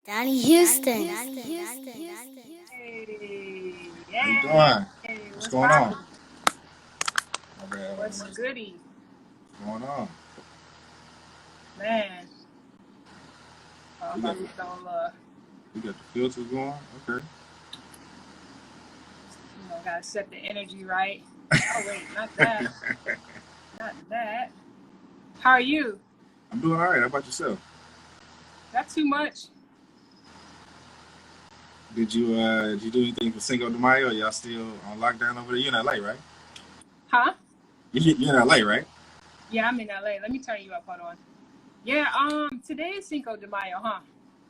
Donnie Houston. Hey, How you yay. doing? Hey, What's what's going on? poppin'? Okay, hold on, What's goody? what's going on? Man, I'm We got about to throw, we got the filters going. Okay. gotta set the energy right. Oh, wait, not that. Not that. How are you? I'm doing all right. How about yourself? Not too much. Did you do anything for Cinco de Mayo? Y'all still on lockdown over there? You're in LA, right? Huh? You're in LA, right? Yeah, I'm in LA. Let me turn you up. Hold on. Yeah, today is Cinco de Mayo, huh?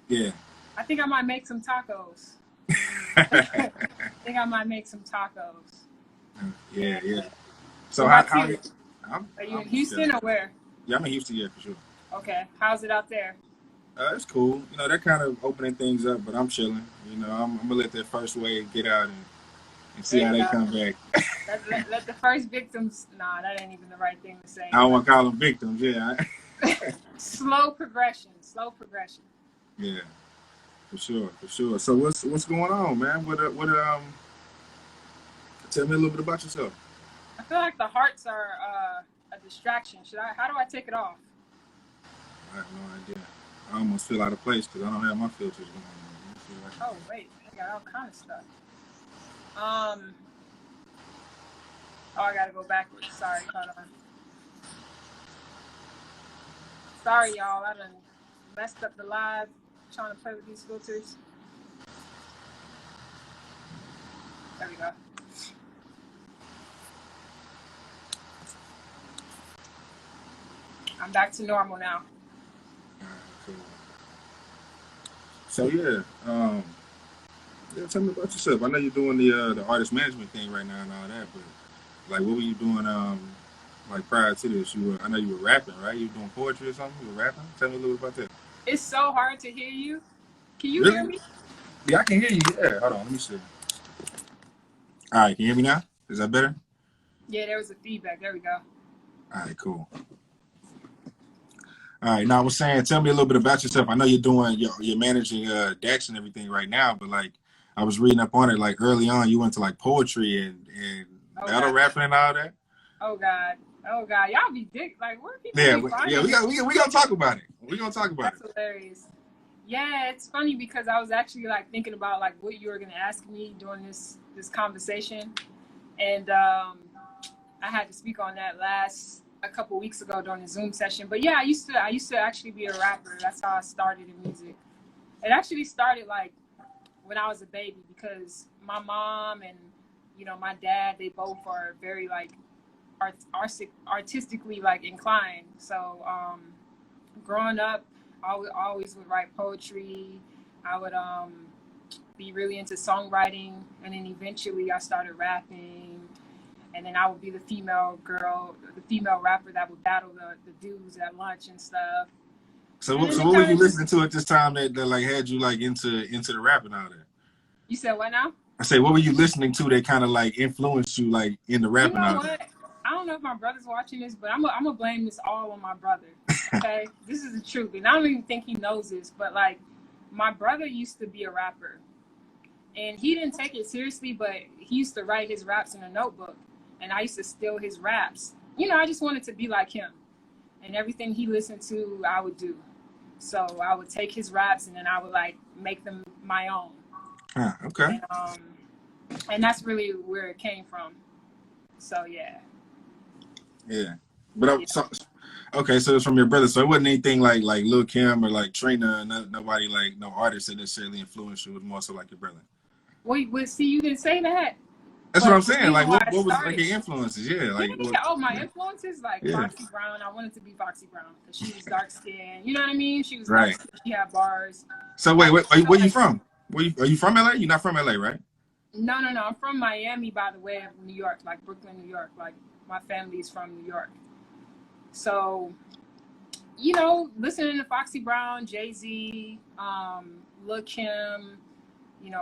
Yeah. I think I might make some tacos. I think I might make some tacos. Yeah, yeah. So What about how are you? you? I'm Are you I'm in just chilling. Houston or where? Yeah, I'm in Houston, yeah, for sure. Okay. How's it out there? It's cool. They're kind of opening things up, but I'm chilling. I'm gonna let that first wave get out and see There how you they go. come back. Let the first victims. Nah, that ain't even the right thing to say. I don't want to call them victims. Yeah, Slow progression. Slow progression. yeah. For sure, for sure. So what's going on, man? Tell me a little bit about yourself. I feel like the hearts are a distraction. How do I take it off? I have no idea. I almost feel out of place because I don't have my filters going on. Let me see if I Oh wait, I got all kind of stuff. Um. Oh, I gotta go backwards. Sorry, hold on. Sorry, y'all. I done messed up the live trying to play with these filters. There we go. I'm back to normal now. cool. So yeah, tell me about yourself. I know you're doing the artist management thing right now and all that, but like, what were you doing like prior to this? I know you were rapping, right? You were doing poetry or something. You were rapping. Tell me a little bit about that. It's so hard to hear you. Can you hear Really? me? Yeah, I can hear you. Yeah, hold on. Let me see. All right, can you hear me now? Is that better? Yeah, there was a feedback. There we go. All right, cool. All right. Now I was saying, tell me a little bit about yourself. I know you're managing Dax and everything right now, but like I was reading up on it, like early on, you went to like poetry and Oh battle God. rapping and all that. Oh God. Oh God. Y'all be dick. Like, where people Yeah, be yeah, finding this? we gonna talk about it. We gonna talk about That's it. hilarious. Yeah, it's funny because I was actually like thinking about like what you were gonna ask me during this conversation, and I had to speak on that a couple weeks ago during the Zoom session. But yeah, I used to actually be a rapper. That's how I started in music. It actually started like when I was a baby because my mom and my dad, they both are very like artistically like inclined. So growing up, I always would write poetry. I would be really into songwriting, and then eventually I started rapping. And then I would be the female girl, the female rapper that would battle the dudes at lunch and stuff. So, And then so it what were kind you of just, listening to at this time that like had you like into the rapping and all that? you said what now? I say, what were you listening to that kind of like influenced you like in the You rapping know and all what? I don't know if my brother's watching this, but I'm gonna blame this all on my brother. that? Okay, this is the truth, and I don't even think he knows this, but like, my brother used to be a rapper, and he didn't take it seriously, but he used to write his raps in a notebook, and I used to steal his raps. I just wanted to be like him, and everything he listened to, I would do. So I would take his raps, and then I would like make them my own, Okay. and that's really where it came from. So yeah. Yeah. But Yeah. okay, so it's from your brother. So it wasn't anything like Lil Kim or like Trina. Nobody like no artist that necessarily influenced you. It was more so like your brother. Wait, see, you didn't say that. That's what I'm But the saying. reason Like, why I what was like started, your influences? Yeah, yeah, like yeah. what? Oh, my Yeah, influences like yeah. Foxy Brown. I wanted to be Foxy Brown because she was dark skinned. You know what I mean? She was dark Right. skinned. She had bars. So I wait, felt where you like from? Are you from LA? You're not from LA, right? no. I'm from Miami, by the way, of New York, like Brooklyn, New York. Like my family is from New York. So listening to Foxy Brown, Jay-Z, Lil Kim,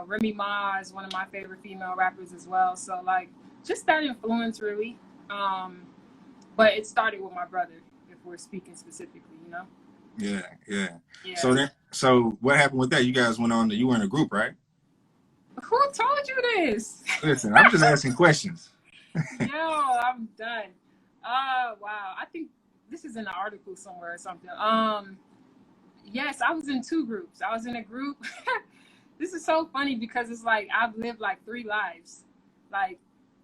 Remy Ma is one of my favorite female rappers as well. So like just that influence really. But it started with my brother, if we're speaking specifically. Yeah, yeah. Yeah. So then, so what happened with that? You guys went on. You were in a group, right? Who told you this? Listen, I'm just asking questions. Yo, I'm done. Wow. I think this is in an article somewhere or something. Yes, I was in two groups. I was in a group. This is so funny because it's like I've lived like three lives. Like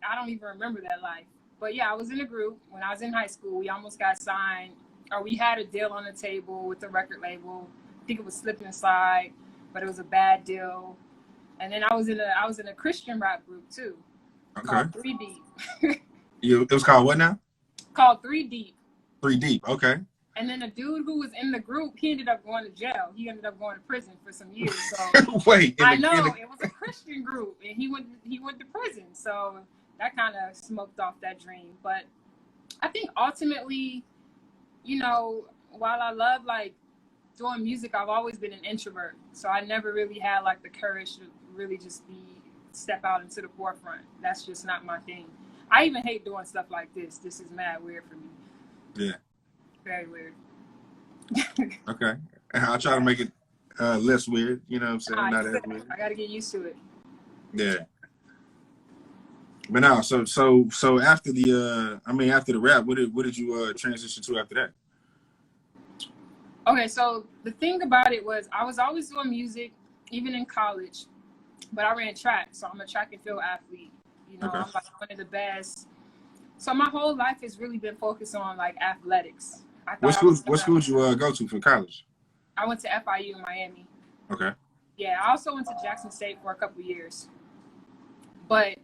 I don't even remember that life. But yeah, I was in a group when I was in high school. We almost got signed, or we had a deal on the table with the record label. I think it was Slip and Slide, but it was a bad deal. And then I was in a Christian rap group too, Okay. called Three Deep. It was called what now? Called Three Deep. Three Deep. Okay. And then the dude who was in the group, he ended up going to jail. He ended up going to prison for some years. So Wait. I know it was a Christian group, and he went to prison. So that kind of smoked off that dream. But I think ultimately, while I love like doing music, I've always been an introvert. So I never really had like the courage to really just step out into the forefront. That's just not my thing. I even hate doing stuff like this. This is mad weird for me. Yeah. Very weird. Okay. I'll try to make it less weird. You know what I'm saying? Not as weird. I got to get used to it. Yeah. But now, so after after the rap, what did you transition to after that? Okay, so the thing about it was I was always doing music, even in college, but I ran track, so I'm a track and field athlete. Okay. I'm like one of the best. So my whole life has really been focused on like athletics. What school did you go to for college? I went to FIU in Miami. Okay. Yeah, I also went to Jackson State for a couple of years. But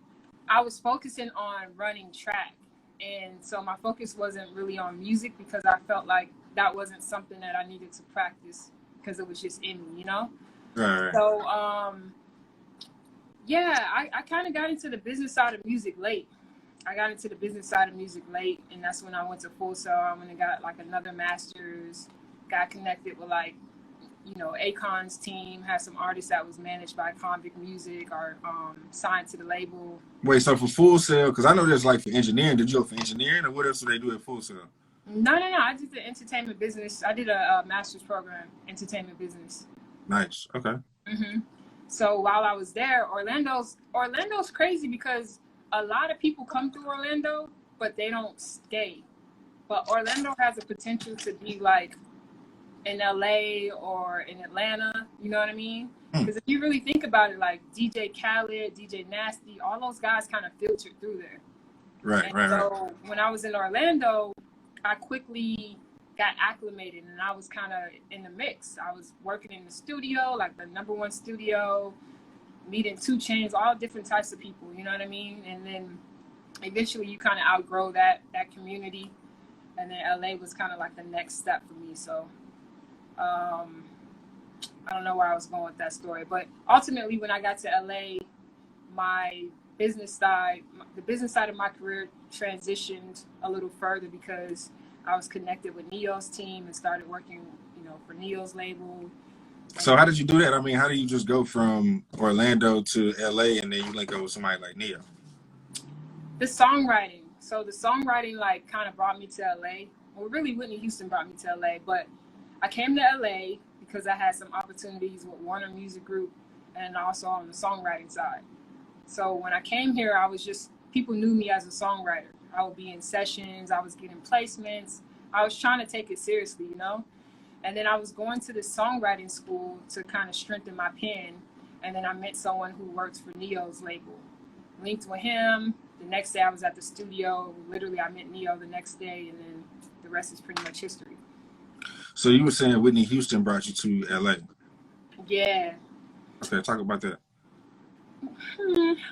I was focusing on running track. And so my focus wasn't really on music because I felt like that wasn't something that I needed to practice because it was just in me, Right. So, yeah, I kind of got into the business side of music late. And that's when I went to Full Sail. I went and got like another master's, got connected with like, Akon's team, had some artists that was managed by Convict Music or signed to the label. Wait, so for Full Sail, because I know there's like for engineering. Did you go for engineering, or what else do they do at Full Sail? No. I did the entertainment business. I did a master's program, entertainment business. Nice. Okay. So while I was there, Orlando's crazy because a lot of people come through Orlando, but they don't stay. But Orlando has a potential to be like in LA or in Atlanta, you know what I mean? Because if you really think about it, like DJ Khaled, DJ Nasty, all those guys kind of filtered through there. Right. So when I was in Orlando, I quickly got acclimated and I was kind of in the mix. I was working in the studio, like the #1 studio, meeting 2 Chainz, all different types of people, you know what I mean? And then eventually you kind of outgrow that community. And then LA was kind of like the next step for me. So I don't know where I was going with that story, but ultimately when I got to LA, the business side of my career transitioned a little further because I was connected with Neo's team and started working, for Neo's label. So how did you do that? I mean, how do you just go from Orlando to LA and then you link up with somebody like Neo? The songwriting. So the songwriting like kind of brought me to LA. Well, really Whitney Houston brought me to LA, but I came to LA because I had some opportunities with Warner Music Group and also on the songwriting side. So when I came here, people knew me as a songwriter. I would be in sessions, I was getting placements. I was trying to take it seriously, And then I was going to this songwriting school to kind of strengthen my pen. And then I met someone who works for Neo's label. Linked with him. The next day I was at the studio. Literally, I met Neo the next day, and then the rest is pretty much history. So you were saying Whitney Houston brought you to LA? Yeah. Okay, talk about that.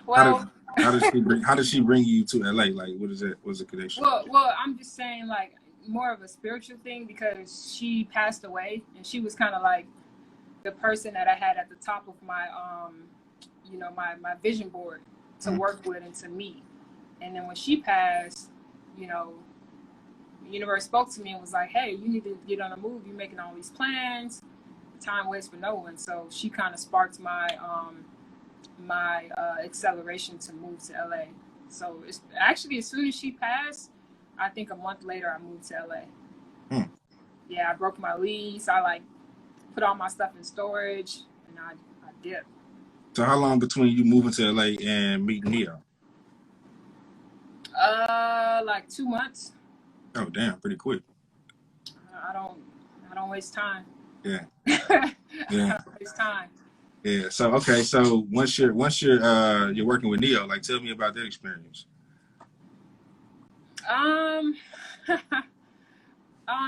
Well, how did she bring you to LA? Like, what is it? What's the connection? Well, I'm just saying like more of a spiritual thing because she passed away, and she was kind of like the person that I had at the top of my my vision board to work with and to meet. And then when she passed, the universe spoke to me and was like, hey, you need to get on a move. You're making all these plans. Time waits for no one. So she kind of sparked my acceleration to move to LA. So it's actually as soon as she passed, I think a month later I moved to LA. yeah, I broke my lease. I like put all my stuff in storage, and I dipped. So how long between you moving to LA and meeting Neo? Like 2 months. Oh, damn, pretty quick. I don't I don't waste time. Yeah, I yeah, don't waste time. yeah. So okay, so you're working with Neo, like tell me about that experience. Um,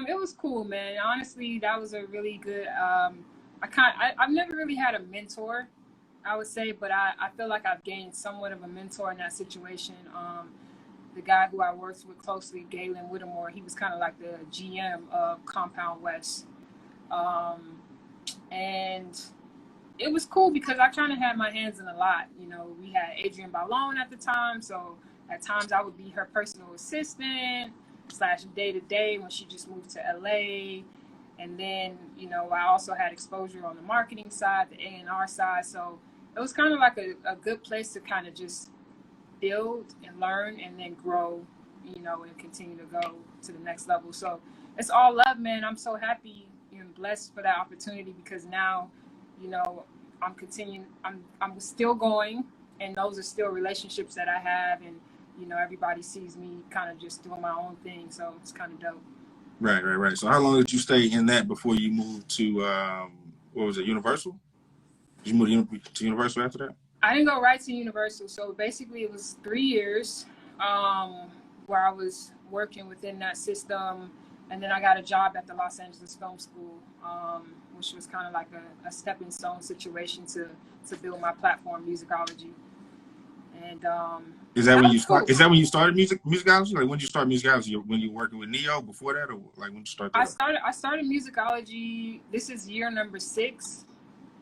it was cool, man. Honestly, that was a really good. I've never really had a mentor, I would say, but I feel like I've gained somewhat of a mentor in that situation. The guy who I worked with closely, Galen Whittemore, he was kind of like the GM of Compound West. Um, and it was cool because I kind of had my hands in a lot. You know, we had Adrienne Ballone at the time, so at times I would be her personal assistant slash day to day when she just moved to LA. And then, you know, I also had exposure on the marketing side, the A&R side. So it was kind of like a good place to kind of just build and learn and then grow, you know, and continue to go to the next level. So it's all love, man. I'm so happy and blessed for that opportunity because now, you know, I'm still going, and those are still relationships that I have, and you know, everybody sees me kind of just doing my own thing, so it's kind of dope. Right. So how long did you stay in that before you moved to what was it, Universal? Did you move to Universal after that? I didn't go right to Universal, so basically it was 3 years where I was working within that system, and then I got a job at the Los Angeles Film School, which was kind of like a stepping stone situation to build my platform, Musicology, and Is that that when was you cool. start? Is that when you started musicology? Like when did you start musicology? When you working with Neo before that, or like when you start that? I started Musicology. This is year number 6.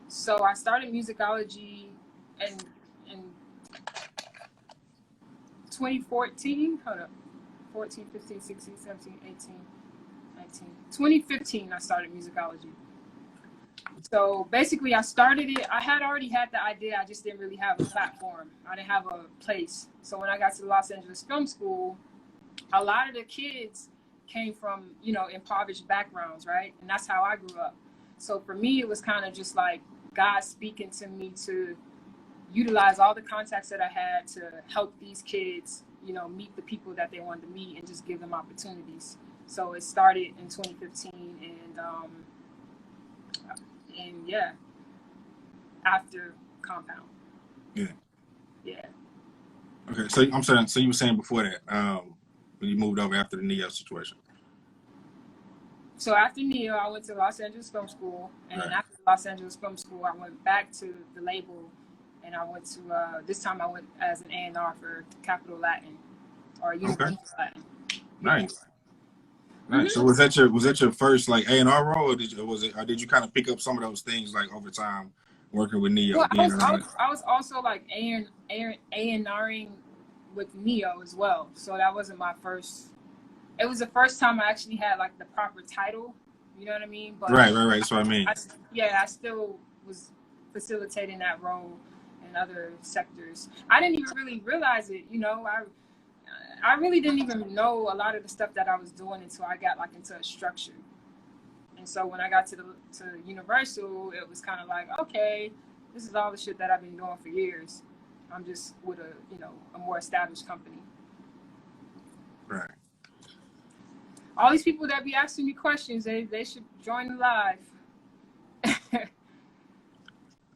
So I started Musicology in 2014. Hold up. 14, 15, 16, 17, 18, 19. 2015, I started Musicology. So basically, I started it. I had already had the idea. I just didn't really have a platform. I didn't have a place. So when I got to the Los Angeles Film School, a lot of the kids came from, you know, impoverished backgrounds, right? And that's how I grew up. So for me, it was kind of just like God speaking to me to utilize all the contacts that I had to help these kids, you know, meet the people that they wanted to meet and just give them opportunities. So it started in 2015, and yeah, after Compound. Yeah. Yeah. Okay. So I'm saying. So you were saying before that, when you moved over after the Neo situation. So after Neo, I went to Los Angeles Film School, and Right. after Los Angeles Film School, I went back to the label, and I went to this time I went as an A&R for Capital Latin or Okay. Universal Latin. Nice. Nice. So Mm-hmm. was that your first like A&R role, or did you kind of pick up some of those things like over time working with Neo, Well, being around? I was also like A&Ring with Neo as well. So that wasn't my first. It was the first time I actually had like the proper title. You know what I mean? But Right. That's what I mean. yeah, I still was facilitating that role in other sectors. I didn't even really realize it. You know, I really didn't even know a lot of the stuff that I was doing until I got like into a structure. And so when I got to Universal, it was kind of like, okay, this is all the shit that I've been doing for years. I'm just with a more established company. Right. All these people that be asking me questions, they should join the live.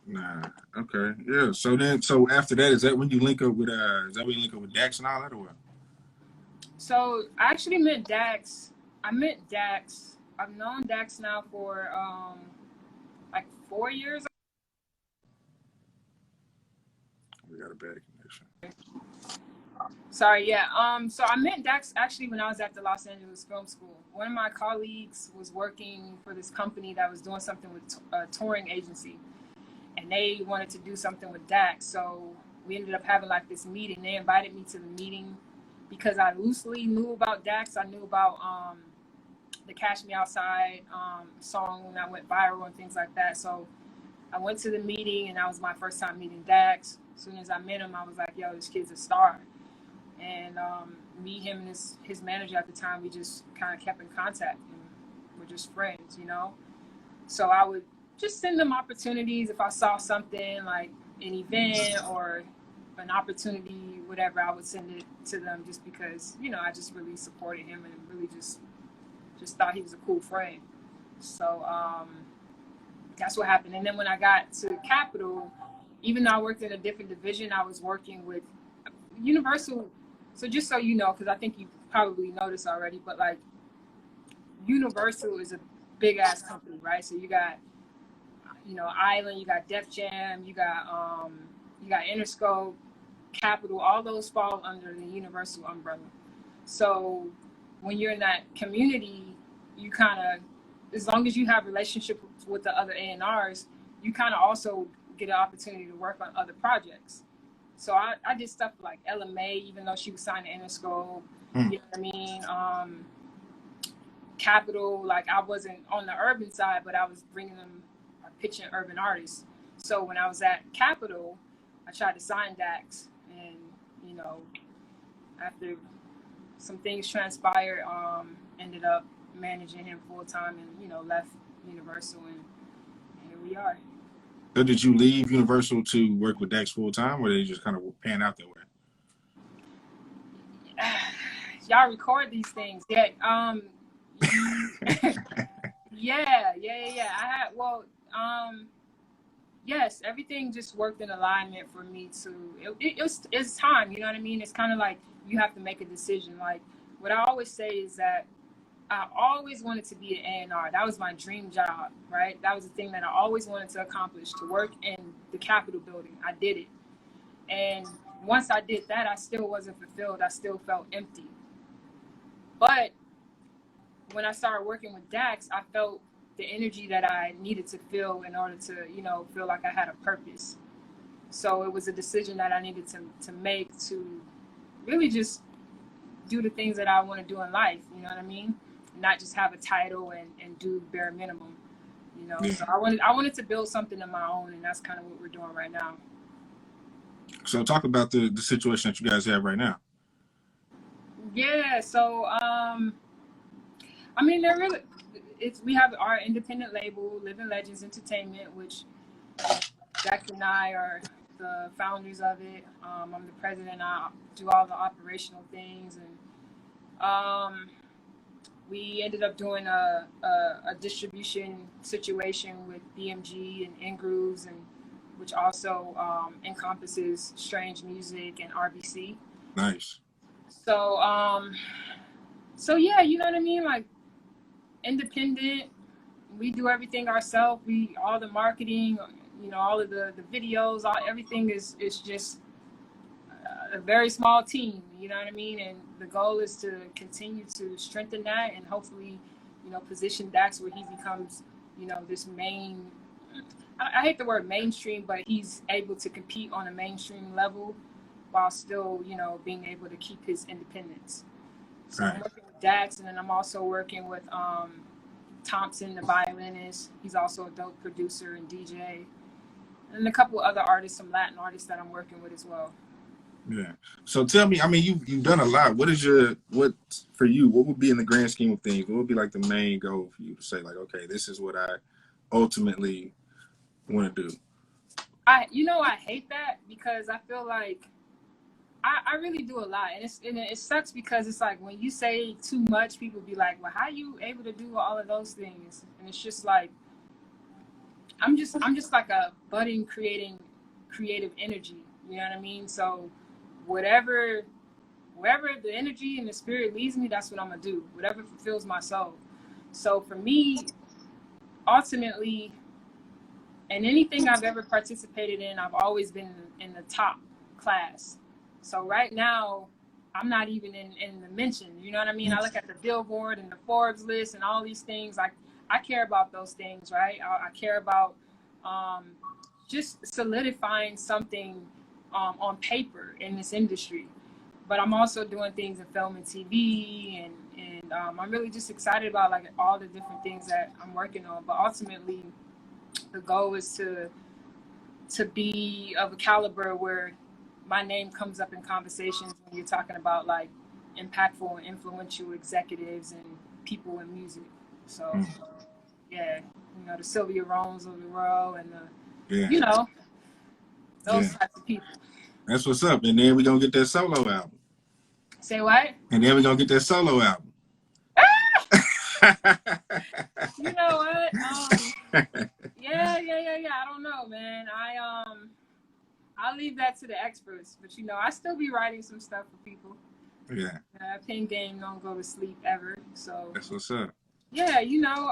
Nah. Okay. Yeah. So after that, is that when you link up with Dax and all that, or what? So I actually met Dax. I met Dax. I've known Dax now for like 4 years. We got a bad connection. Sorry, yeah. So I met Dax actually when I was at the Los Angeles Film School. One of my colleagues was working for this company that was doing something with a touring agency, and they wanted to do something with Dax. So we ended up having like this meeting. They invited me to the meeting because I loosely knew about Dax. I knew about the Cash Me Outside song that went viral and things like that. So I went to the meeting, and that was my first time meeting Dax. As soon as I met him, I was like, yo, this kid's a star. And me, him, and his manager at the time, we just kind of kept in contact. And were just friends, you know? So I would just send them opportunities if I saw something like an event or an opportunity, whatever, I would send it to them just because, you know, I just really supported him and really just thought he was a cool friend. So that's what happened. And then when I got to Capitol, even though I worked in a different division, I was working with Universal. So just so you know, because I think you probably noticed already, but like Universal is a big ass company, right? So you got, you know, Island, you got Def Jam, you got Interscope, Capitol, all those fall under the Universal umbrella. So when you're in that community, you kind of, as long as you have relationships with the other A&Rs, you kind of also get an opportunity to work on other projects. So I did stuff like LMA, even though she was signed to Interscope, you know what I mean? Capitol, like I wasn't on the urban side, but I was bringing them, pitching urban artists. So when I was at Capitol, I tried to sign Dax, and you know, after some things transpired, ended up managing him full time, and you know, left Universal, and here we are. So did you leave Universal to work with Dax full time, or did you just kind of pan out that way? Y'all record these things, yeah? Yeah. I had, well, yes, everything just worked in alignment for me to. It's time, you know what I mean? It's kind of like you have to make a decision. Like what I always say is that I always wanted to be an A&R. That was my dream job, right? That was the thing that I always wanted to accomplish, to work in the Capitol building. I did it. And once I did that, I still wasn't fulfilled. I still felt empty. But when I started working with Dax, I felt the energy that I needed to feel in order to, you know, feel like I had a purpose. So it was a decision that I needed to make to really just do the things that I want to do in life, you know what I mean? Not just have a title and do bare minimum, you know. Yeah. So I wanted to build something of my own, and that's kind of what we're doing right now. So talk about the situation that you guys have right now. Yeah, so I mean, they're really, we have our independent label, Living Legends Entertainment, which Jack and I are the founders of it. I'm the president. I do all the operational things, and we ended up doing a distribution situation with BMG and Ingrooves, and which also encompasses Strange Music and RBC. Nice. So yeah, you know what I mean? Like independent, we do everything ourselves. We all the marketing, you know, all of the videos, everything is just a very small team, you know what I mean? And the goal is to continue to strengthen that and hopefully, you know, position Dax where he becomes, you know, this main, I hate the word mainstream, but he's able to compete on a mainstream level while still, you know, being able to keep his independence. So I'm working with Dax, and then I'm also working with Thompson, the violinist. He's also a dope producer and DJ. And a couple other artists, some Latin artists that I'm working with as well. Yeah. So tell me, I mean, you've done a lot. What for you, what would be in the grand scheme of things? What would be like the main goal for you to say, like, okay, this is what I ultimately want to do? I hate that because I feel like I really do a lot, and it sucks because it's like when you say too much, people be like, well, how are you able to do all of those things? And it's just like I'm just like a budding creative energy, you know what I mean? So wherever the energy and the spirit leads me, that's what I'm gonna do, whatever fulfills my soul. So for me, ultimately, in anything I've ever participated in, I've always been in the top class. So right now, I'm not even in the mention, you know what I mean? I look at the Billboard and the Forbes list and all these things. Like I care about those things, right? I care about just solidifying something on paper in this industry. But I'm also doing things in film and TV, and I'm really just excited about like all the different things that I'm working on. But ultimately, the goal is to be of a caliber where my name comes up in conversations when you're talking about like impactful and influential executives and people in music. So yeah, you know, the Sylvia Rones of the world and the, Yeah. you know, those Yeah. types of people. That's what's up. And then we're gonna get that solo album. Say what? And then we're gonna get that solo album. You know what? Yeah. I don't know, man. I'll leave that to the experts. But you know, I still be writing some stuff for people. Yeah. Pen game don't go to sleep ever. So that's what's up. Yeah, you know,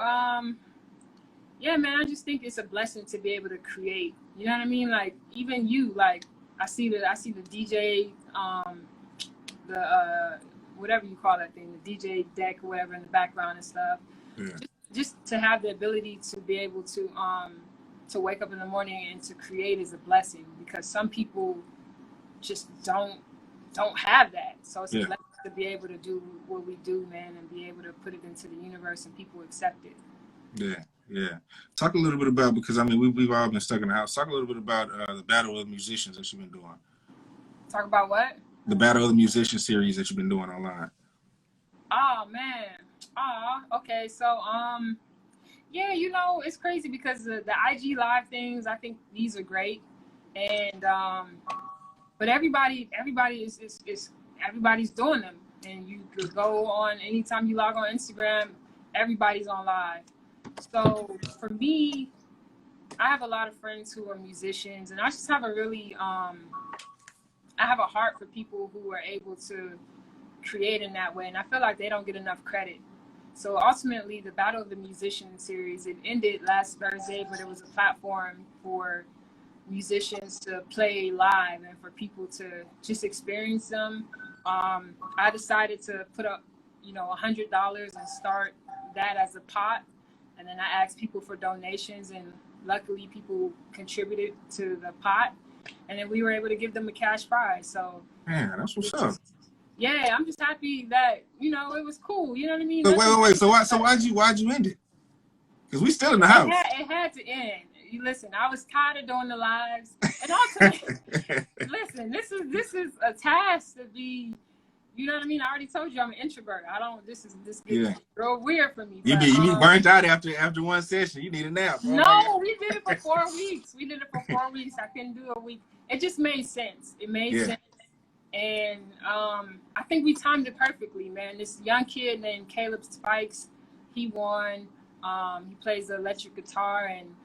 yeah, man, I just think it's a blessing to be able to create. You know what I mean? Like even you, like I see the DJ, the whatever you call that thing, the DJ deck or whatever in the background and stuff. Yeah. Just to have the ability to be able to wake up in the morning and to create is a blessing, because some people just don't have that. So it's a blessing to be able to do what we do, man, and be able to put it into the universe and people accept it. Yeah. Talk a little bit about, because I mean we've all been stuck in the house. Talk a little bit about the Battle of the Musicians that you've been doing. Talk about what? The Battle of the Musicians series that you've been doing online. Oh man. Okay. So yeah, you know, it's crazy because the IG live things, I think these are great, and but everybody is everybody's doing them, and you could go on anytime you log on Instagram, everybody's on live. So for me, I have a lot of friends who are musicians, and I just have a really I have a heart for people who are able to create in that way, and I feel like they don't get enough credit. So ultimately, the Battle of the Musicians series, it ended last Thursday, but it was a platform for musicians to play live and for people to just experience them. I decided to put up, you know, $100 and start that as a pot, and then I asked people for donations, and luckily people contributed to the pot, and then we were able to give them a cash prize. So man, that's what's up. Yeah, I'm just happy that, you know, it was cool. You know what I mean? So wait. So why'd you end it? Because we still in the house. It had to end. You listen, I was tired of doing the lives, and also, listen, this is a task to be. You know what I mean? I already told you I'm an introvert. This gets real weird for me. You be burnt out after one session. You need a nap. No, we did it for 4 weeks. I couldn't do a week. It just made sense. It made sense. And I think we timed it perfectly, man. This young kid named Caleb Spikes, he won. He plays the electric guitar, and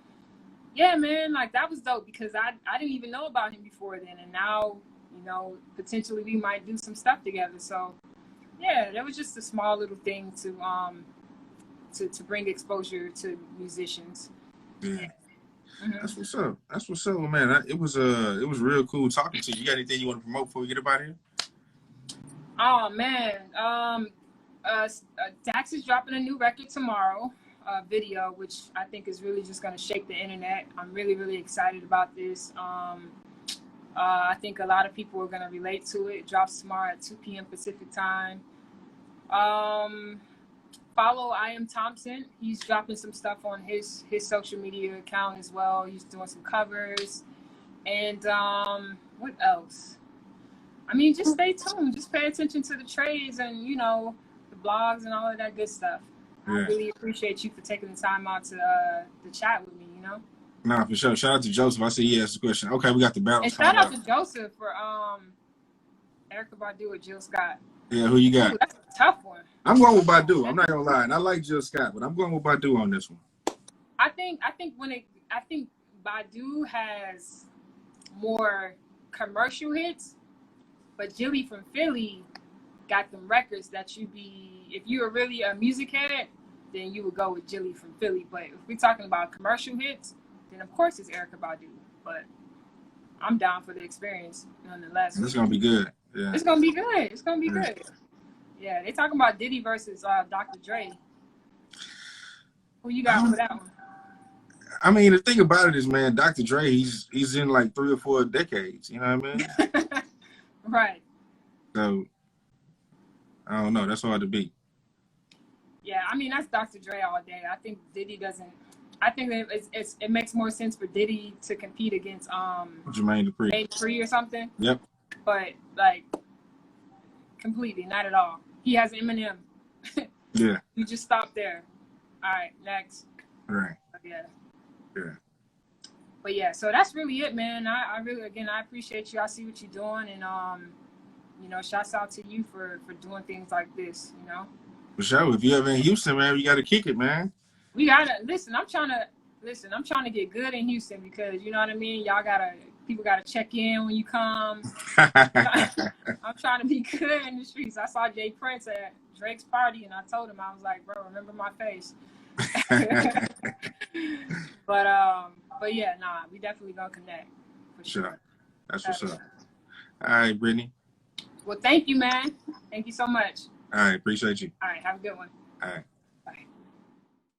yeah, man, like that was dope, because I didn't even know about him before then, and now, you know, potentially we might do some stuff together. So yeah, that was just a small little thing to bring exposure to musicians. Yeah. Mm-hmm. That's what's up, man. It was real cool talking to you. You got anything you want to promote before we get up out of here? Oh man, Dax is dropping a new record tomorrow, video, which I think is really just going to shake the internet. I'm really excited about this. I think a lot of people are going to relate to it. It drops tomorrow at 2 p.m. Pacific time. Follow I Am Thompson. He's dropping some stuff on his social media account as well. He's doing some covers. And what else? I mean, just stay tuned. Just pay attention to the trades and, you know, the blogs and all of that good stuff. Yeah. I really appreciate you for taking the time out to chat with me, you know? Nah, for sure. Shout out to Joseph. I said he asked the question. Okay, we got the battle. And shout out to Joseph for Erykah Badu or Jill Scott. Yeah, who you got? Ooh, that's a tough one. I'm going with Badu. I'm not gonna lie, and I like Jill Scott, but I'm going with Badu on this one. I think Badu has more commercial hits, but Jilly from Philly got them records that if you were really a music head, then you would go with Jilly from Philly. But if we're talking about commercial hits, then of course it's Erykah Badu. But I'm down for the experience nonetheless. It's gonna be good. Yeah. It's gonna be good. Yeah, they talking about Diddy versus Dr. Dre. Who you got for that one? I mean, the thing about it is, man, Dr. Dre, he's in like 3 or 4 decades. You know what I mean? Right. So I don't know. That's hard to beat. Yeah, I mean that's Dr. Dre all day. I think Diddy doesn't. I think it makes more sense for Diddy to compete against Jermaine Dupri or something. Yep. But like completely, not at all. He has Eminem. Yeah. You just stop there. All right, next. Right. Yeah. Yeah. But yeah, so that's really it, man. I really, again, I appreciate you. I see what you're doing, and you know, shouts out to you for doing things like this. You know. For sure. If you ever in Houston, man, you got to kick it, man. We gotta listen. I'm trying to get good in Houston because you know what I mean. People gotta check in when you come. I'm trying to be good in the streets. I saw Jay Prince at Drake's party, and I told him, I was like, bro, remember my face. But yeah, nah, we definitely gonna connect for sure. That's what's up. All right, Brittney. Well, thank you, man. Thank you so much. All right, appreciate you. All right, have a good one. All right.